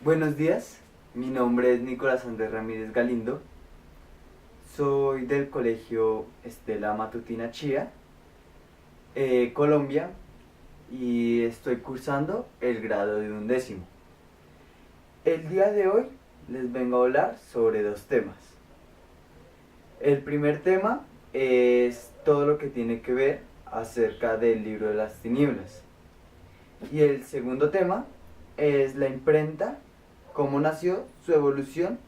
Buenos días, mi nombre es Nicolás Andrés Ramírez Galindo, soy del colegio Estela Matutina Chía, Colombia, y estoy cursando el grado de 11º. El día de hoy les vengo a hablar sobre dos temas. El primer tema es todo lo que tiene que ver acerca del libro de las tinieblas. Y el segundo tema es la imprenta, cómo nació, su evolución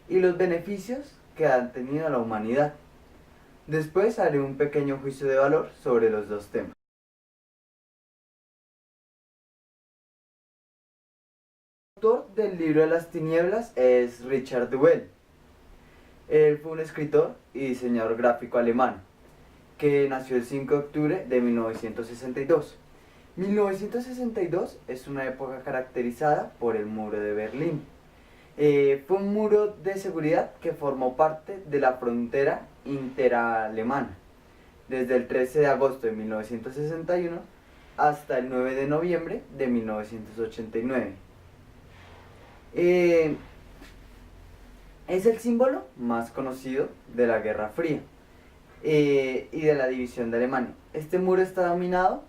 y los beneficios que han tenido a la humanidad. Después haré un pequeño juicio de valor sobre los dos temas. El autor del libro de las tinieblas es Richard Duell. Él fue un escritor y diseñador gráfico alemán que nació el 5 de octubre de 1962. 1962 es una época caracterizada por el muro de Berlín. Fue un muro de seguridad que formó parte de la frontera interalemana desde el 13 de agosto de 1961 hasta el 9 de noviembre de 1989. Es el símbolo más conocido de la Guerra Fría y de la división de Alemania. Este muro está denominado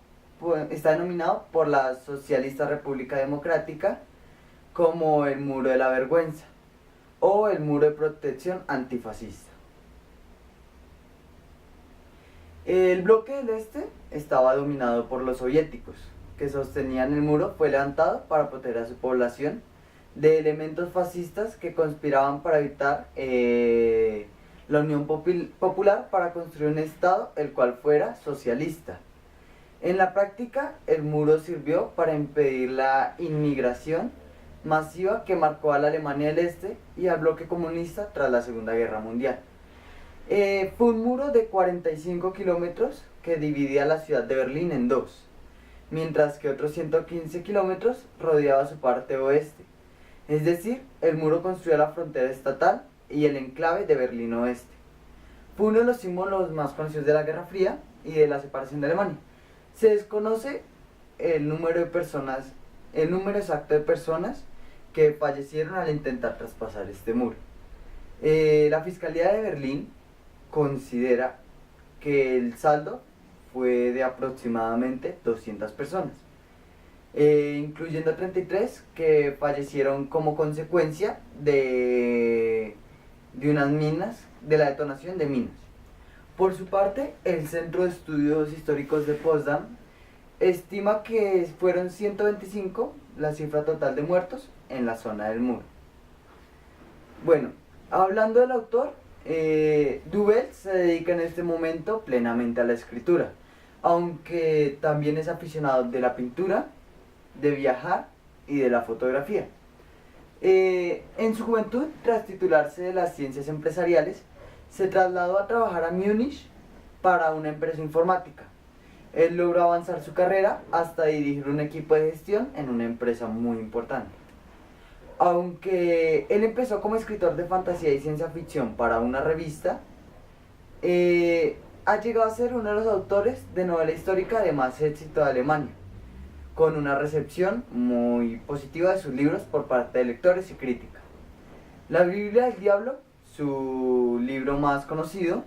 por la Socialista República Democrática como el muro de la vergüenza o el muro de protección antifascista. El bloque del este estaba dominado por los soviéticos, que sostenían el muro. Fue levantado para proteger a su población de elementos fascistas que conspiraban para evitar la Unión Popular para construir un Estado el cual fuera socialista. En la práctica, el muro sirvió para impedir la inmigración masiva que marcó a la Alemania del Este y al bloque comunista tras la Segunda Guerra Mundial. Fue un muro de 45 kilómetros que dividía la ciudad de Berlín en dos, mientras que otros 115 kilómetros rodeaba su parte oeste. Es decir, el muro construía la frontera estatal y el enclave de Berlín Oeste. Fue uno de los símbolos más conocidos de la Guerra Fría y de la separación de Alemania. Se desconoce el número exacto de personas que fallecieron al intentar traspasar este muro. La Fiscalía de Berlín considera que el saldo fue de aproximadamente 200 personas, incluyendo 33 que fallecieron como consecuencia de unas minas, de la detonación de minas. Por su parte, el Centro de Estudios Históricos de Potsdam estima que fueron 125 la cifra total de muertos en la zona del muro. Bueno, hablando del autor, Duvel se dedica en este momento plenamente a la escritura, aunque también es aficionado de la pintura, de viajar y de la fotografía. En su juventud, tras titularse de las ciencias empresariales, se trasladó a trabajar a Múnich para una empresa informática. Él logró avanzar su carrera hasta dirigir un equipo de gestión en una empresa muy importante. Aunque él empezó como escritor de fantasía y ciencia ficción para una revista, ha llegado a ser uno de los autores de novela histórica de más éxito de Alemania, con una recepción muy positiva de sus libros por parte de lectores y crítica. La Biblia del Diablo, su libro más conocido,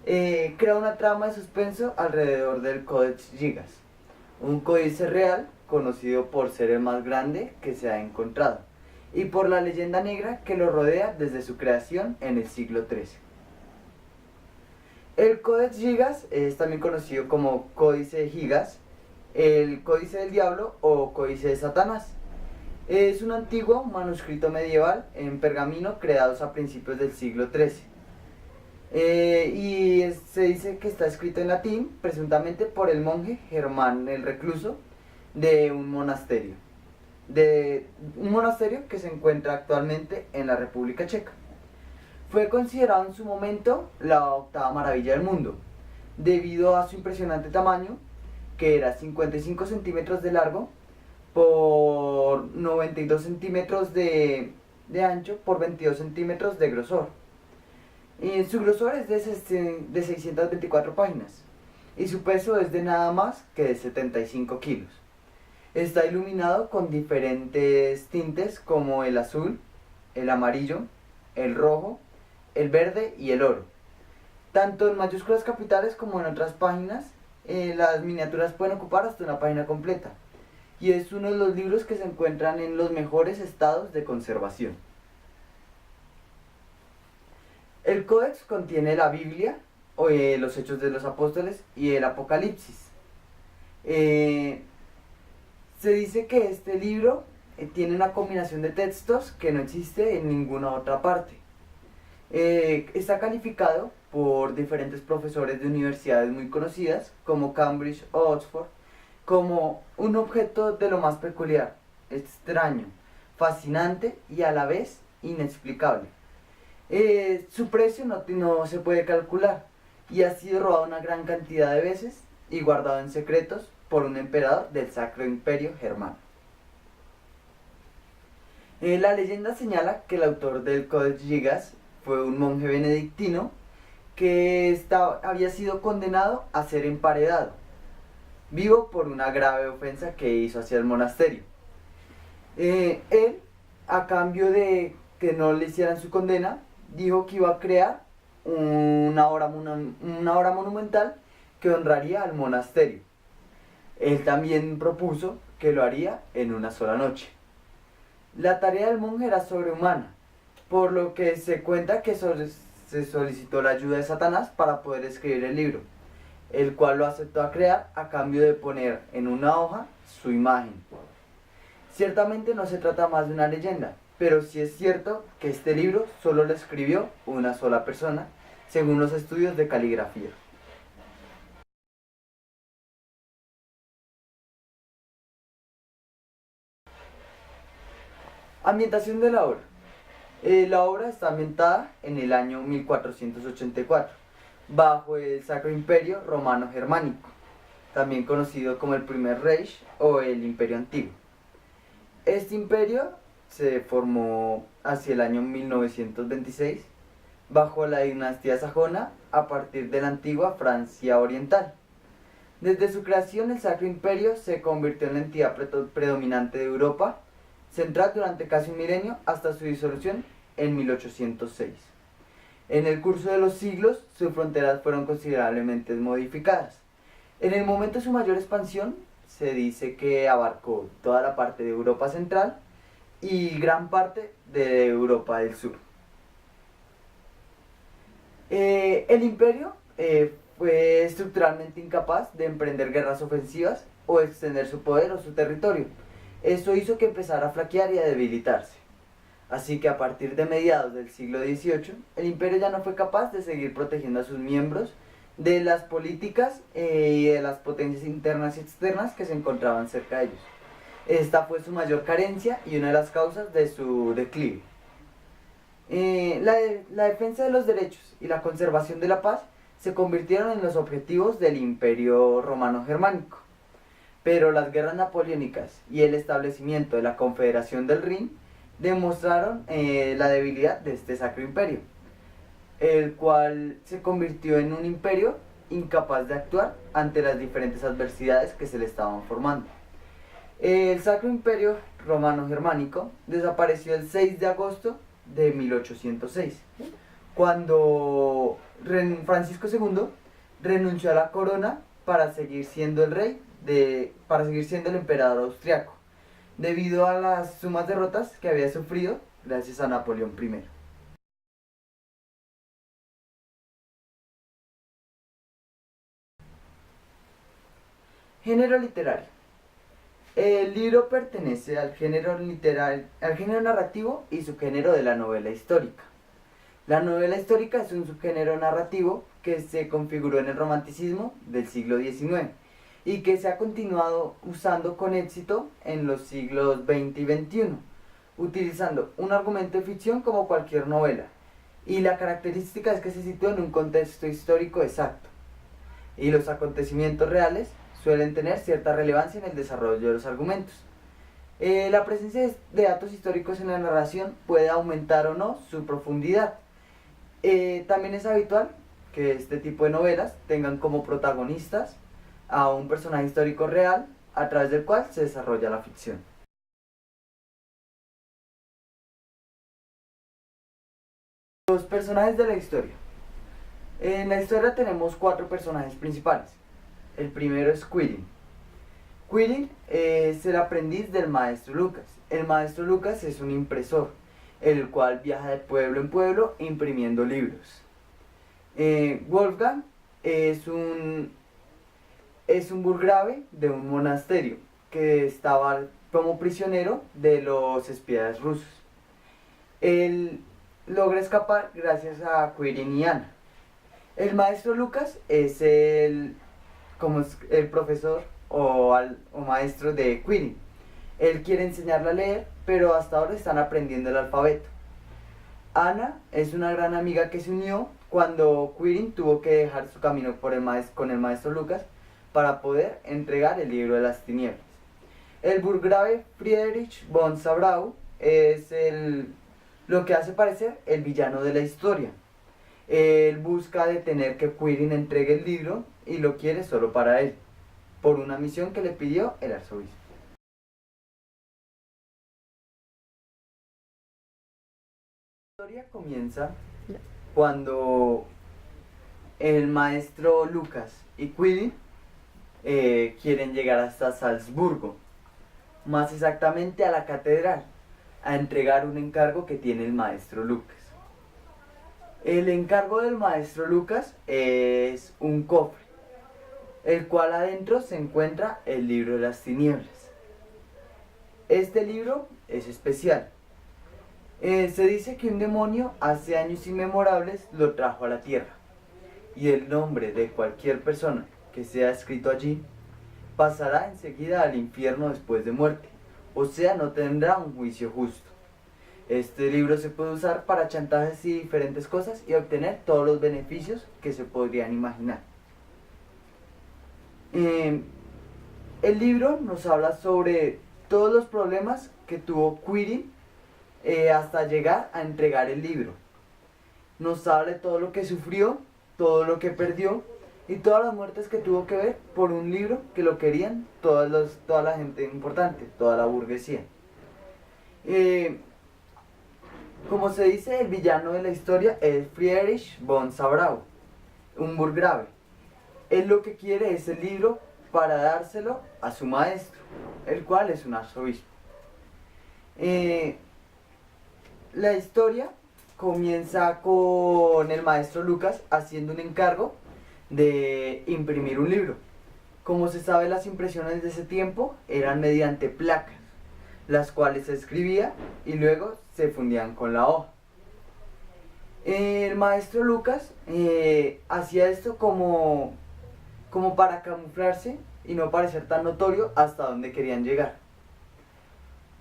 crea una trama de suspenso alrededor del Codex Gigas, un códice real conocido por ser el más grande que se ha encontrado, y por la leyenda negra que lo rodea desde su creación en el siglo XIII. El Codex Gigas es también conocido como Códice de Gigas, el Códice del Diablo o Códice de Satanás. Es un antiguo manuscrito medieval en pergamino creados a principios del siglo XIII. Se dice que está escrito en latín, presuntamente por el monje Germán el Recluso de un monasterio que se encuentra actualmente en la República Checa. Fue considerado en su momento la octava maravilla del mundo, debido a su impresionante tamaño, que era 55 centímetros de largo por 92 centímetros de ancho por 22 centímetros de grosor. Y su grosor es de 624 páginas y su peso es de nada más que de 75 kilos. Está iluminado con diferentes tintes como el azul, el amarillo, el rojo, el verde y el oro. Tanto en mayúsculas capitales como en otras páginas, las miniaturas pueden ocupar hasta una página completa. Y es uno de los libros que se encuentran en los mejores estados de conservación. El Códex contiene la Biblia, los Hechos de los Apóstoles y el Apocalipsis. Se dice que este libro tiene una combinación de textos que no existe en ninguna otra parte. Está calificado por diferentes profesores de universidades muy conocidas, como Cambridge o Oxford, como un objeto de lo más peculiar, extraño, fascinante y a la vez inexplicable. Su precio no se puede calcular y ha sido robado una gran cantidad de veces y guardado en secretos por un emperador del Sacro Imperio Germano. La leyenda señala que el autor del Codex Gigas fue un monje benedictino que había sido condenado a ser emparedado, vivo por una grave ofensa que hizo hacia el monasterio. Él, a cambio de que no le hicieran su condena, dijo que iba a crear una obra monumental que honraría al monasterio. Él también propuso que lo haría en una sola noche. La tarea del monje era sobrehumana, por lo que se cuenta que se solicitó la ayuda de Satanás para poder escribir el libro, el cual lo aceptó a crear a cambio de poner en una hoja su imagen. Ciertamente no se trata más de una leyenda, pero sí es cierto que este libro solo lo escribió una sola persona, según los estudios de caligrafía. Ambientación de la obra. La obra está ambientada en el año 1484, bajo el Sacro Imperio Romano Germánico, también conocido como el Primer Reich o el Imperio Antiguo. Este imperio se formó hacia el año 1926 bajo la dinastía sajona a partir de la antigua Francia Oriental. Desde su creación, el Sacro Imperio se convirtió en la entidad predominante de Europa Central durante casi un milenio hasta su disolución en 1806. En el curso de los siglos, sus fronteras fueron considerablemente modificadas. En el momento de su mayor expansión, se dice que abarcó toda la parte de Europa Central y gran parte de Europa del Sur. El imperio fue estructuralmente incapaz de emprender guerras ofensivas o extender su poder o su territorio. Esto hizo que empezara a flaquear y a debilitarse. Así que a partir de mediados del siglo XVIII, el imperio ya no fue capaz de seguir protegiendo a sus miembros de las políticas y de las potencias internas y externas que se encontraban cerca de ellos. Esta fue su mayor carencia y una de las causas de su declive. La defensa de los derechos y la conservación de la paz se convirtieron en los objetivos del Imperio Romano Germánico. Pero las guerras napoleónicas y el establecimiento de la Confederación del Rin demostraron la debilidad de este Sacro Imperio, el cual se convirtió en un imperio incapaz de actuar ante las diferentes adversidades que se le estaban formando. El Sacro Imperio Romano Germánico desapareció el 6 de agosto de 1806, cuando Francisco II renunció a la corona para seguir siendo el emperador austriaco, debido a las sumas derrotas que había sufrido gracias a Napoleón I. Género literario. El libro pertenece al género narrativo y subgénero de la novela histórica. La novela histórica es un subgénero narrativo que se configuró en el romanticismo del siglo XIX y que se ha continuado usando con éxito en los siglos XX y XXI, utilizando un argumento de ficción como cualquier novela, y la característica es que se sitúa en un contexto histórico exacto, y los acontecimientos reales suelen tener cierta relevancia en el desarrollo de los argumentos. La presencia de datos históricos en la narración puede aumentar o no su profundidad. También es habitual que este tipo de novelas tengan como protagonistas a un personaje histórico real a través del cual se desarrolla la ficción. Los personajes de la historia. En la historia tenemos 4 personajes principales. El primero es Quirrell. Quirrell es el aprendiz del maestro Lucas. El maestro Lucas es un impresor, el cual viaja de pueblo en pueblo imprimiendo libros. Wolfgang es un burgrave de un monasterio que estaba como prisionero de los espías rusos. Él logra escapar gracias a Quirrell y Anna. El maestro Lucas es el profesor o maestro de Quirrell. Él quiere enseñarle a leer, pero hasta ahora están aprendiendo el alfabeto. Anna es una gran amiga que se unió cuando Quirrell tuvo que dejar su camino con el maestro Lucas para poder entregar el libro de las tinieblas. El burgrave Friedrich von Sabrau es lo que hace parecer el villano de la historia. Él busca detener que Quirrell entregue el libro y lo quiere solo para él, por una misión que le pidió el arzobispo. La historia comienza cuando el maestro Lucas y Quirrell quieren llegar hasta Salzburgo, más exactamente a la catedral, a entregar un encargo que tiene el maestro Lucas. El encargo del maestro Lucas es un cofre, el cual adentro se encuentra el libro de las tinieblas. Este libro es especial. Se dice que un demonio hace años inmemorables lo trajo a la tierra, y el nombre de cualquier persona que sea escrito allí pasará enseguida al infierno después de muerte, o sea, no tendrá un juicio justo. Este libro se puede usar para chantajes y diferentes cosas y obtener todos los beneficios que se podrían imaginar. El libro nos habla sobre todos los problemas que tuvo Quirrell hasta llegar a entregar el libro. Nos habla de todo lo que sufrió, todo lo que perdió y todas las muertes que tuvo que ver por un libro que lo querían toda la gente importante, toda la burguesía. Como se dice, el villano de la historia es Friedrich von Sabrau, un burgrave. Él lo que quiere es el libro para dárselo a su maestro, el cual es un arzobispo. La historia comienza con el maestro Lucas haciendo un encargo de imprimir un libro. Como se sabe, las impresiones de ese tiempo eran mediante placas, las cuales se escribía y luego se fundían con la hoja. El maestro Lucas hacía esto como para camuflarse y no parecer tan notorio hasta dónde querían llegar.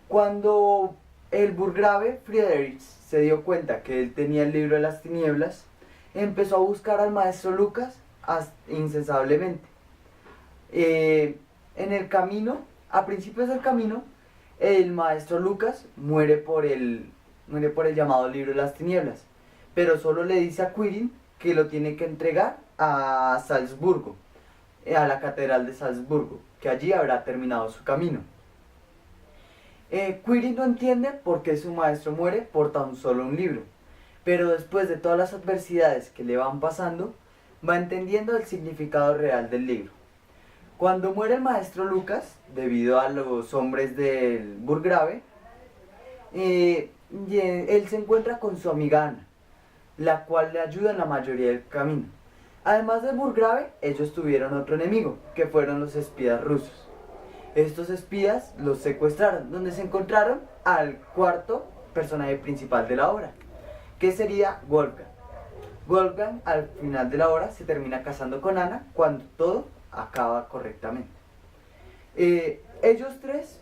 Cuando el burgrave Friedrich se dio cuenta que él tenía el libro de las tinieblas, empezó a buscar al maestro Lucas incesablemente. En el camino, a principios del camino, el maestro Lucas muere por el llamado libro de las tinieblas, pero solo le dice a Quirrell que lo tiene que entregar a Salzburgo, a la catedral de Salzburgo, que allí habrá terminado su camino. Quirrell no entiende por qué su maestro muere por tan solo un libro, pero después de todas las adversidades que le van pasando, va entendiendo el significado real del libro. Cuando muere el maestro Lucas, debido a los hombres del burgrave, él se encuentra con su amiga Anna, la cual le ayuda en la mayoría del camino. Además del burgrave, ellos tuvieron otro enemigo, que fueron los espías rusos. Estos espías los secuestraron, donde se encontraron al cuarto personaje principal de la obra, que sería Wolfgang. Wolfgang al final de la obra se termina casando con Anna cuando todo acaba correctamente. Ellos tres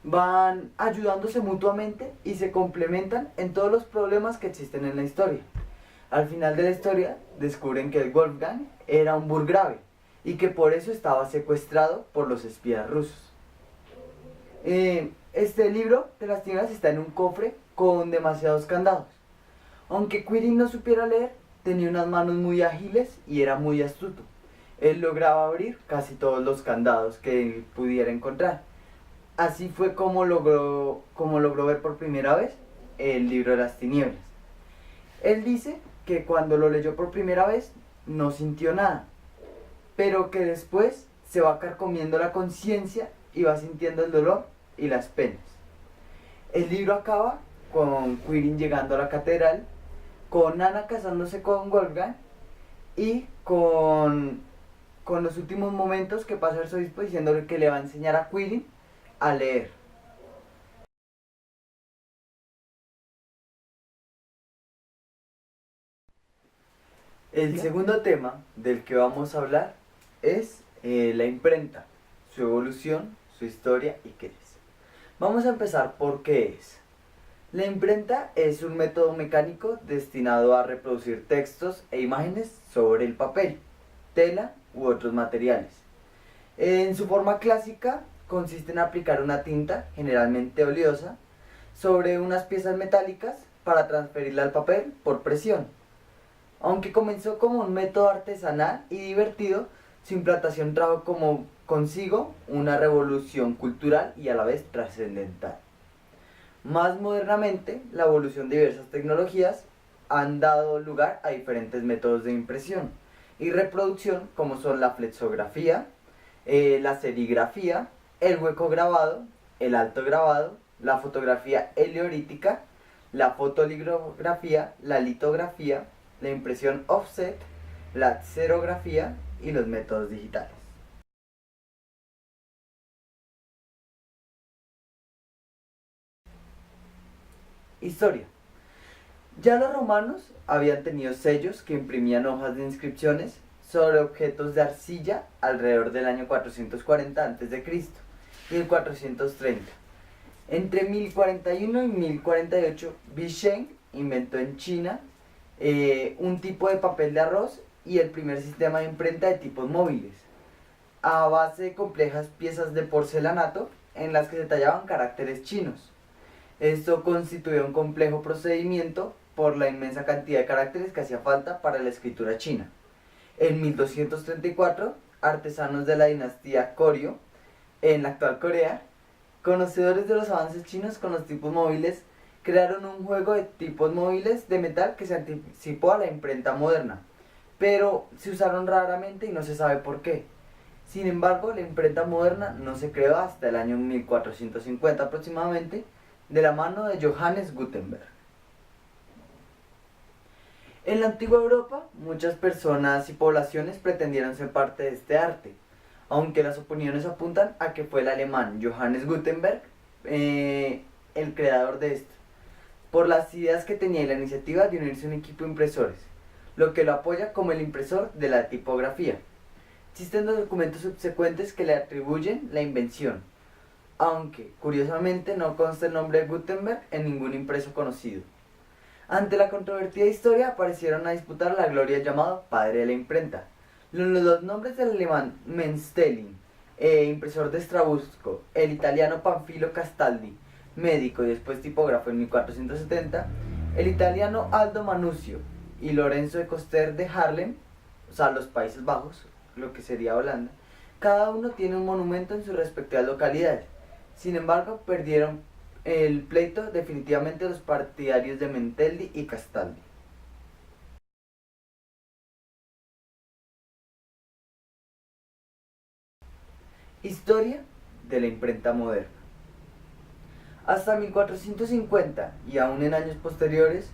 van ayudándose mutuamente y se complementan en todos los problemas que existen en la historia. Al final de la historia descubren que el Wolfgang era un burgrave y que por eso estaba secuestrado por los espías rusos. Este libro de las tinieblas está en un cofre con demasiados candados. Aunque Quirrell no supiera leer, tenía unas manos muy ágiles y era muy astuto. Él lograba abrir casi todos los candados que él pudiera encontrar. Así fue como logró ver por primera vez el libro de las tinieblas. Él dice que cuando lo leyó por primera vez no sintió nada, pero que después se va carcomiendo la conciencia y va sintiendo el dolor y las penas. El libro acaba con Quirin llegando a la catedral, con Ana casándose con Wolfgang y con los últimos momentos que pasa el arzobispo diciéndole que le va a enseñar a Quirin a leer. El segundo tema del que vamos a hablar es la imprenta, su evolución, su historia y qué es. Vamos a empezar por qué es. La imprenta es un método mecánico destinado a reproducir textos e imágenes sobre el papel, tela u otros materiales. En su forma clásica consiste en aplicar una tinta, generalmente oleosa, sobre unas piezas metálicas para transferirla al papel por presión. Aunque comenzó como un método artesanal y divertido, su implantación trajo consigo una revolución cultural y a la vez trascendental. Más modernamente, la evolución de diversas tecnologías han dado lugar a diferentes métodos de impresión y reproducción como son la flexografía, la serigrafía, el hueco grabado, el alto grabado, la fotografía heliorítica, la fotolitografía, la litografía, la impresión offset, la xerografía y los métodos digitales. Historia. Ya los romanos habían tenido sellos que imprimían hojas de inscripciones sobre objetos de arcilla alrededor del año 440 a.C. y el 430. Entre 1041 y 1048, Bicheng inventó en China un tipo de papel de arroz y el primer sistema de imprenta de tipos móviles, a base de complejas piezas de porcelanato en las que se tallaban caracteres chinos. Esto constituía un complejo procedimiento por la inmensa cantidad de caracteres que hacía falta para la escritura china. En 1234, artesanos de la dinastía Goryeo, en la actual Corea, conocedores de los avances chinos con los tipos móviles, crearon un juego de tipos móviles de metal que se anticipó a la imprenta moderna, pero se usaron raramente y no se sabe por qué. Sin embargo, la imprenta moderna no se creó hasta el año 1450 aproximadamente, de la mano de Johannes Gutenberg. En la antigua Europa, muchas personas y poblaciones pretendieron ser parte de este arte, aunque las opiniones apuntan a que fue el alemán Johannes Gutenberg el creador de esto, por las ideas que tenía y la iniciativa de unirse a un equipo de impresores, lo que lo apoya como el impresor de la tipografía. Existen dos documentos subsecuentes que le atribuyen la invención, aunque curiosamente no consta el nombre de Gutenberg en ningún impreso conocido. Ante la controvertida historia aparecieron a disputar la gloria llamado padre de la imprenta. Los dos nombres del alemán Menstelling, impresor de Strabusco, el italiano Panfilo Castaldi, médico y después tipógrafo en 1470, el italiano Aldo Manuzio y Lorenzo de Coster de Haarlem, o sea, los Países Bajos, lo que sería Holanda, cada uno tiene un monumento en sus respectivas localidades. Sin embargo, perdieron el pleito definitivamente los partidarios de Menteldi y Castaldi. Historia de la imprenta moderna. Hasta 1450 y aún en años posteriores,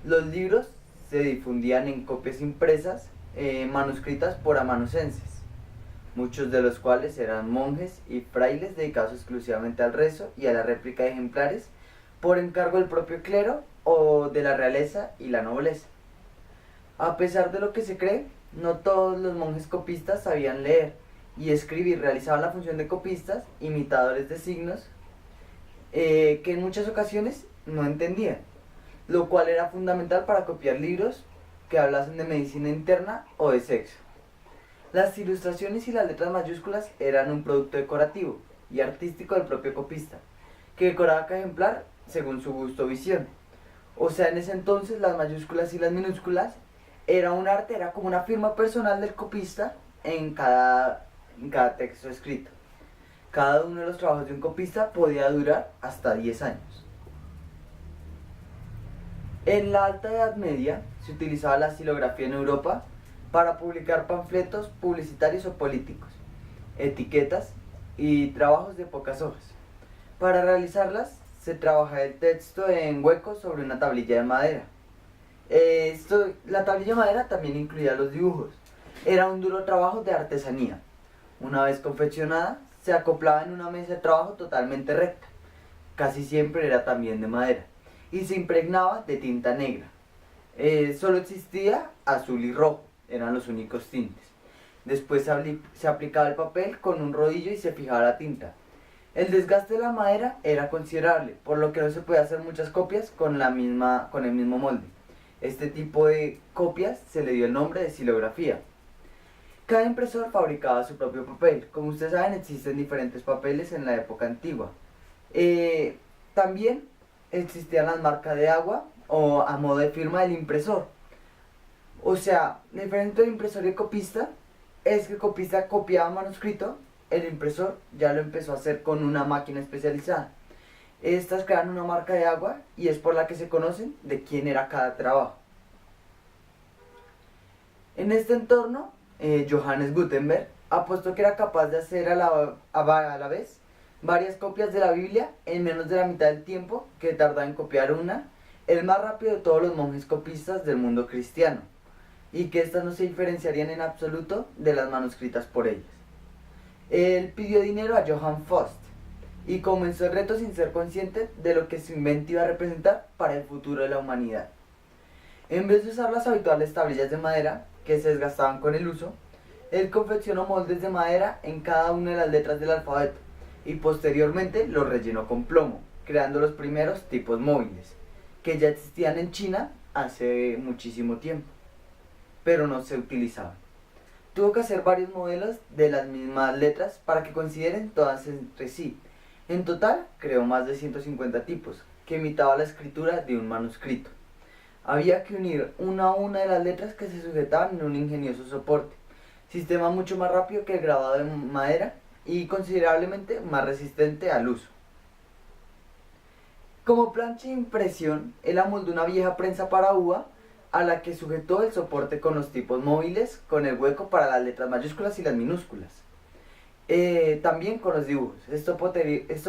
los libros se difundían en copias impresas, manuscritas por amanuenses, muchos de los cuales eran monjes y frailes dedicados exclusivamente al rezo y a la réplica de ejemplares por encargo del propio clero o de la realeza y la nobleza. A pesar de lo que se cree, no todos los monjes copistas sabían leer y escribir, realizaban la función de copistas, imitadores de signos, que en muchas ocasiones no entendían, lo cual era fundamental para copiar libros que hablasen de medicina interna o de sexo. Las ilustraciones y las letras mayúsculas eran un producto decorativo y artístico del propio copista, que decoraba cada ejemplar según su gusto o visión. O sea, en ese entonces las mayúsculas y las minúsculas era un arte, era como una firma personal del copista en cada texto escrito. Cada uno de los trabajos de un copista podía durar hasta 10 años. En la Alta Edad Media se utilizaba la xilografía en Europa para publicar panfletos publicitarios o políticos, etiquetas y trabajos de pocas hojas. Para realizarlas se trabajaba el texto en huecos sobre una tablilla de madera. La tablilla de madera también incluía los dibujos. Era un duro trabajo de artesanía. Una vez confeccionada, se acoplaba en una mesa de trabajo totalmente recta. Casi siempre era también de madera. Y se impregnaba de tinta negra. Solo existía azul y rojo, eran los únicos tintes. Después se aplicaba el papel con un rodillo y se fijaba la tinta. El desgaste de la madera era considerable, por lo que no se podía hacer muchas copias con el mismo molde. Este tipo de copias se le dio el nombre de xilografía. Cada impresor fabricaba su propio papel. Como ustedes saben, existen diferentes papeles en la época antigua. También existían las marcas de agua o a modo de firma del impresor. O sea, la diferencia entre impresor y copista es que el copista copiaba manuscrito, el impresor ya lo empezó a hacer con una máquina especializada. Estas crean una marca de agua y es por la que se conocen de quién era cada trabajo. En este entorno, Johannes Gutenberg apostó que era capaz de hacer a la vez varias copias de la Biblia en menos de la mitad del tiempo que tardaba en copiar una, el más rápido de todos los monjes copistas del mundo cristiano, y que éstas no se diferenciarían en absoluto de las manuscritas por ellas. Él pidió dinero a Johann Faust y comenzó el reto sin ser consciente de lo que su invento iba a representar para el futuro de la humanidad. En vez de usar las habituales tablillas de madera que se desgastaban con el uso, él confeccionó moldes de madera en cada una de las letras del alfabeto y posteriormente los rellenó con plomo, creando los primeros tipos móviles, que ya existían en China hace muchísimo tiempo, pero no se utilizaban. Tuvo que hacer varios modelos de las mismas letras para que coincidieran todas entre sí. En total, creó más de 150 tipos, que imitaban la escritura de un manuscrito. Había que unir una a una de las letras que se sujetaban en un ingenioso soporte, sistema mucho más rápido que el grabado de madera y considerablemente más resistente al uso. Como plancha de impresión, él amoldó una vieja prensa para uva a la que sujetó el soporte con los tipos móviles, con el hueco para las letras mayúsculas y las minúsculas. También con los dibujos. Esto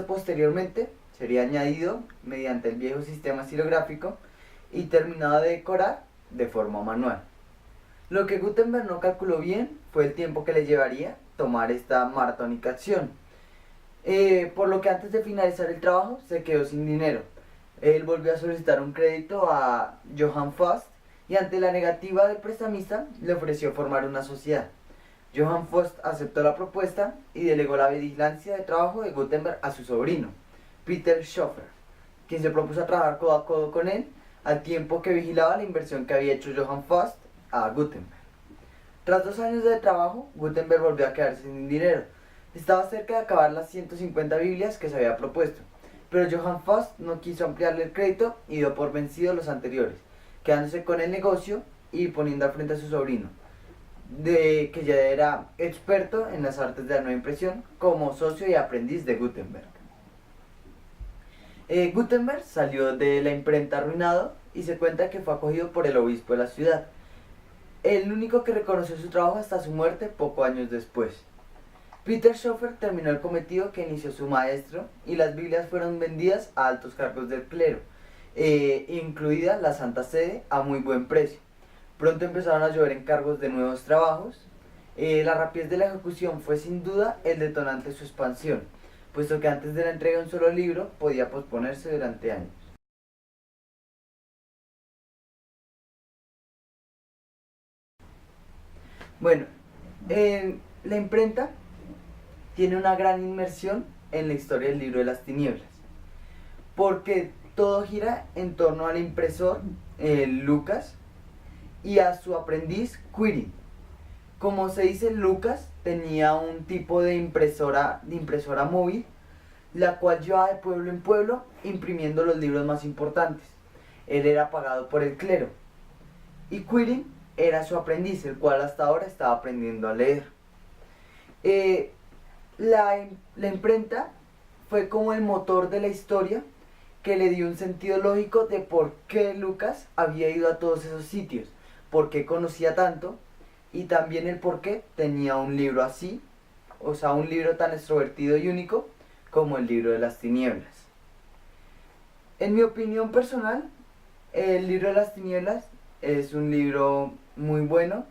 posteriormente sería añadido mediante el viejo sistema xilográfico y terminado de decorar de forma manual. Lo que Gutenberg no calculó bien fue el tiempo que le llevaría tomar esta maratónica acción, por lo que antes de finalizar el trabajo se quedó sin dinero. Él volvió a solicitar un crédito a Johann Faust y ante la negativa del prestamista le ofreció formar una sociedad. Johann Faust aceptó la propuesta y delegó la vigilancia de trabajo de Gutenberg a su sobrino, Peter Schoeffer, quien se propuso a trabajar codo a codo con él al tiempo que vigilaba la inversión que había hecho Johann Faust a Gutenberg. Tras 2 años de trabajo, Gutenberg volvió a quedarse sin dinero. Estaba cerca de acabar las 150 Biblias que se había propuesto, pero Johann Faust no quiso ampliarle el crédito y dio por vencidos los anteriores, quedándose con el negocio y poniendo al frente a su sobrino, que ya era experto en las artes de la nueva impresión, como socio y aprendiz de Gutenberg. Gutenberg salió de la imprenta arruinado y se cuenta que fue acogido por el obispo de la ciudad, el único que reconoció su trabajo hasta su muerte pocos años después. Peter Schoeffer terminó el cometido que inició su maestro y las Biblias fueron vendidas a altos cargos del clero, incluida la Santa Sede, a muy buen precio. Pronto empezaron a llover encargos de nuevos trabajos. La rapidez de la ejecución fue sin duda el detonante de su expansión, puesto que antes de la entrega de un solo libro podía posponerse durante años. Bueno, la imprenta tiene una gran inmersión en la historia del libro de las tinieblas, porque todo gira en torno al impresor Lucas y a su aprendiz Quirin. Como se dice, Lucas tenía un tipo de impresora móvil, la cual llevaba de pueblo en pueblo imprimiendo los libros más importantes. Él era pagado por el clero. Y Quirin era su aprendiz, el cual hasta ahora estaba aprendiendo a leer. Eh, la imprenta fue como el motor de la historia que le dio un sentido lógico de por qué Lucas había ido a todos esos sitios, por qué conocía tanto y también el por qué tenía un libro así, o sea, un libro tan extrovertido y único como el libro de las tinieblas. En mi opinión personal, el libro de las tinieblas es un libro muy bueno,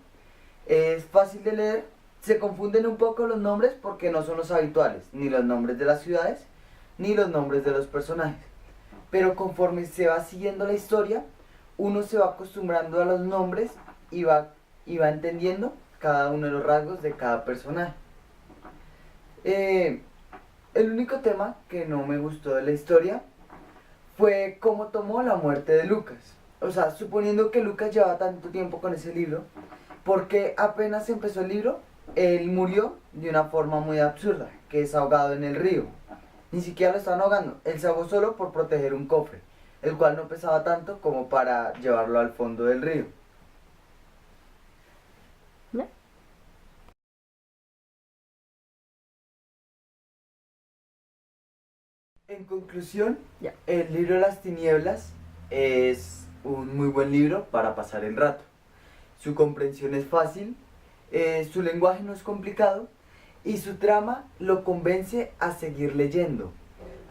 es fácil de leer, se confunden un poco los nombres porque no son los habituales, ni los nombres de las ciudades, ni los nombres de los personajes. Pero conforme se va siguiendo la historia, uno se va acostumbrando a los nombres y va entendiendo cada uno de los rasgos de cada personaje. Eh, el único tema que no me gustó de la historia fue cómo tomó la muerte de Lucas. O sea, suponiendo que Lucas llevaba tanto tiempo con ese libro, porque apenas empezó el libro, él murió de una forma muy absurda, que es ahogado en el río. Ni siquiera lo estaban ahogando, él se ahogó solo por proteger un cofre, el cual no pesaba tanto como para llevarlo al fondo del río. ¿Ya? En conclusión, Ya. el libro de las tinieblas es un muy buen libro para pasar el rato. Su comprensión es fácil, su lenguaje no es complicado y su trama lo convence a seguir leyendo,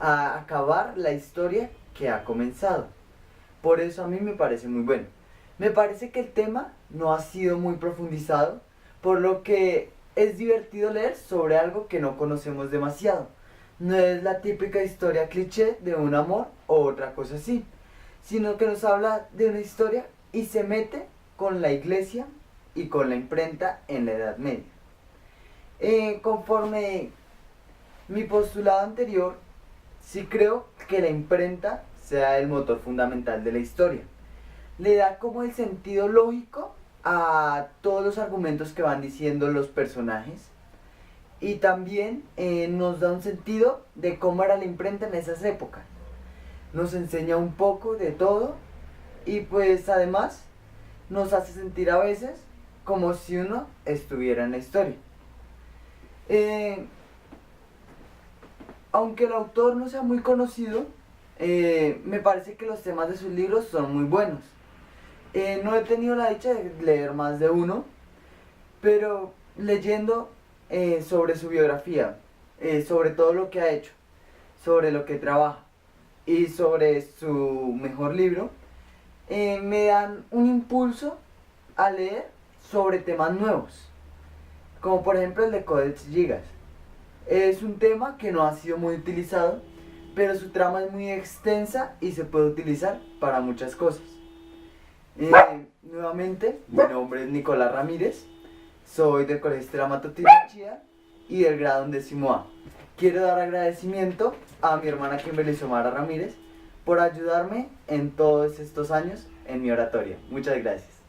a acabar la historia que ha comenzado. Por eso a mí me parece muy bueno. Me parece que el tema no ha sido muy profundizado, por lo que es divertido leer sobre algo que no conocemos demasiado. No es la típica historia cliché de un amor o otra cosa así, sino que nos habla de una historia y se mete con la iglesia y con la imprenta en la Edad Media. Conforme mi postulado anterior, sí creo que la imprenta sea el motor fundamental de la historia. Le da como el sentido lógico a todos los argumentos que van diciendo los personajes y también nos da un sentido de cómo era la imprenta en esas épocas. Nos enseña un poco de todo y pues además nos hace sentir a veces como si uno estuviera en la historia. Aunque el autor no sea muy conocido, me parece que los temas de sus libros son muy buenos. No he tenido la dicha de leer más de uno, pero leyendo sobre su biografía, sobre todo lo que ha hecho, sobre lo que trabaja y sobre su mejor libro, me dan un impulso a leer sobre temas nuevos, como por ejemplo el de Codex Gigas. Es un tema que no ha sido muy utilizado, pero su trama es muy extensa y se puede utilizar para muchas cosas. Nuevamente, mi nombre es Nicolás Ramírez, soy del Colegio Estrella Matutino Chía y del grado 11A. Quiero dar agradecimiento a mi hermana Kimberly Somara Ramírez por ayudarme en todos estos años en mi oratoria. Muchas gracias.